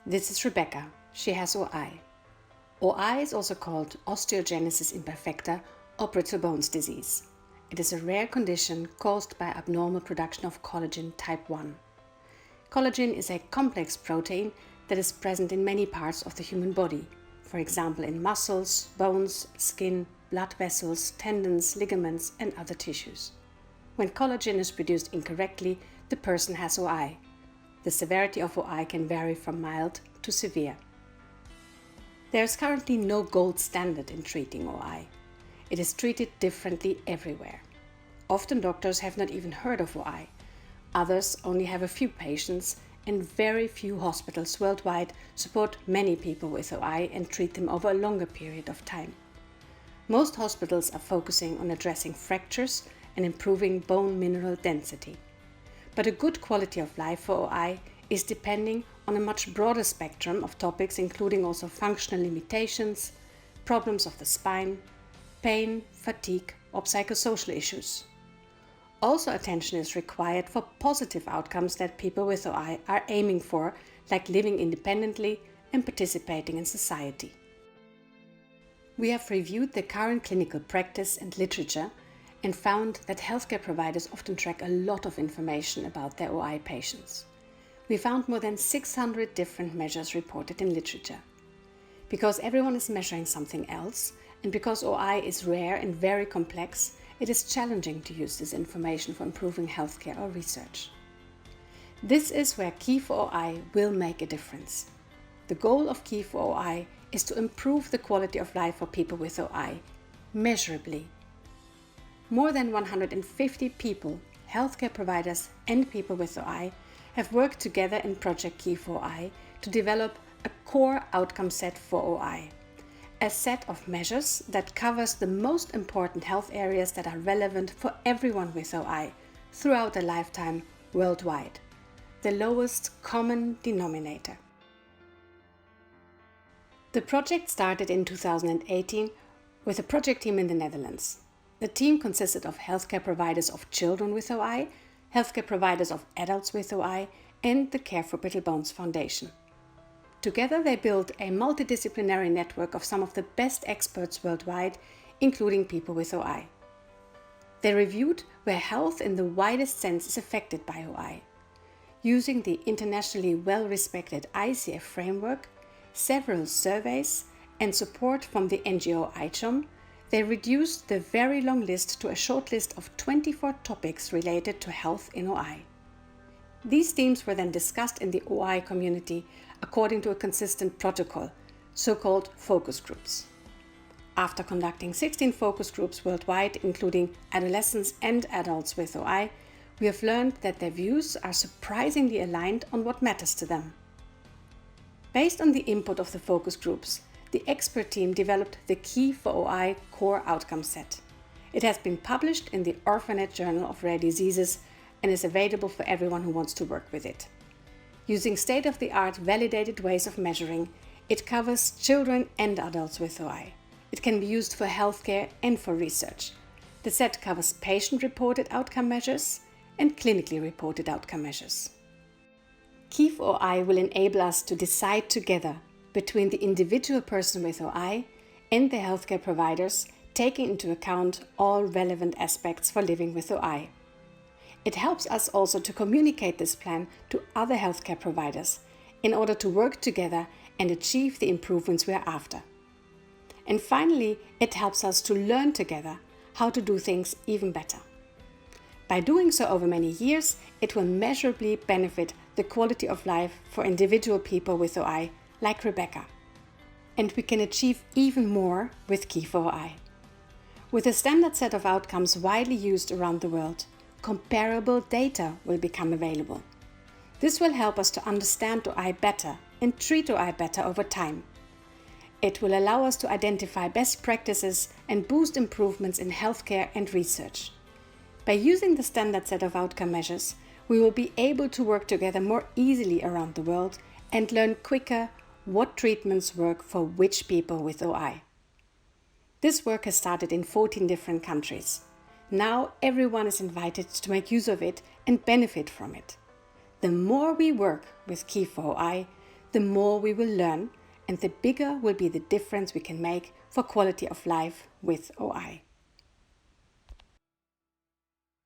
This is Rebecca. She has OI. OI is also called Osteogenesis Imperfecta or brittle bones disease. It is a rare condition caused by abnormal production of collagen type 1. Collagen is a complex protein that is present in many parts of the human body, for example in muscles, bones, skin, blood vessels, tendons, ligaments, and other tissues. When collagen is produced incorrectly, the person has OI. The severity of OI can vary from mild to severe. There is currently no gold standard in treating OI. It is treated differently everywhere. Often doctors have not even heard of OI. Others only have a few patients, and very few hospitals worldwide support many people with OI and treat them over a longer period of time. Most hospitals are focusing on addressing fractures and improving bone mineral density. But a good quality of life for OI is depending on a much broader spectrum of topics, including also functional limitations, problems of the spine, pain, fatigue, or psychosocial issues. Also, attention is required for positive outcomes that people with OI are aiming for, like living independently and participating in society. We have reviewed the current clinical practice and literature and found that healthcare providers often track a lot of information about their OI patients. We found more than 600 different measures reported in literature. Because everyone is measuring something else, and because OI is rare and very complex, it is challenging to use this information for improving healthcare or research. This is where Key4OI will make a difference. The goal of Key4OI is to improve the quality of life for people with OI, measurably. More than 150 people, healthcare providers and people with OI have worked together in Project Key4OI to develop a core outcome set for OI. A set of measures that covers the most important health areas that are relevant for everyone with OI throughout their lifetime worldwide. The lowest common denominator. The project started in 2018 with a project team in the Netherlands. The team consisted of healthcare providers of children with OI, healthcare providers of adults with OI, and the Care for Brittle Bones Foundation. Together they built a multidisciplinary network of some of the best experts worldwide, including people with OI. They reviewed where health in the widest sense is affected by OI. Using the internationally well-respected ICF framework, several surveys, and support from the NGO ICHOM, they reduced the very long list to a short list of 24 topics related to health in OI. These themes were then discussed in the OI community according to a consistent protocol, so-called focus groups. After conducting 16 focus groups worldwide, including adolescents and adults with OI, we have learned that their views are surprisingly aligned on what matters to them. Based on the input of the focus groups, the expert team developed the Key4OI core outcome set. It has been published in the Orphanet Journal of Rare Diseases and is available for everyone who wants to work with it. Using state-of-the-art validated ways of measuring, it covers children and adults with OI. It can be used for healthcare and for research. The set covers patient-reported outcome measures and clinically reported outcome measures. Key4OI will enable us to decide together between the individual person with OI and the healthcare providers, taking into account all relevant aspects for living with OI. It helps us also to communicate this plan to other healthcare providers in order to work together and achieve the improvements we are after. And finally, it helps us to learn together how to do things even better. By doing so over many years, it will measurably benefit the quality of life for individual people with OI, like Rebecca. And we can achieve even more with Key4OI. With a standard set of outcomes widely used around the world, comparable data will become available. This will help us to understand OI better and treat OI better over time. It will allow us to identify best practices and boost improvements in healthcare and research. By using the standard set of outcome measures, we will be able to work together more easily around the world and learn quicker what treatments work for which people with OI. This work has started in 14 different countries. Now everyone is invited to make use of it and benefit from it. The more we work with Key4OI, the more we will learn and the bigger will be the difference we can make for quality of life with OI.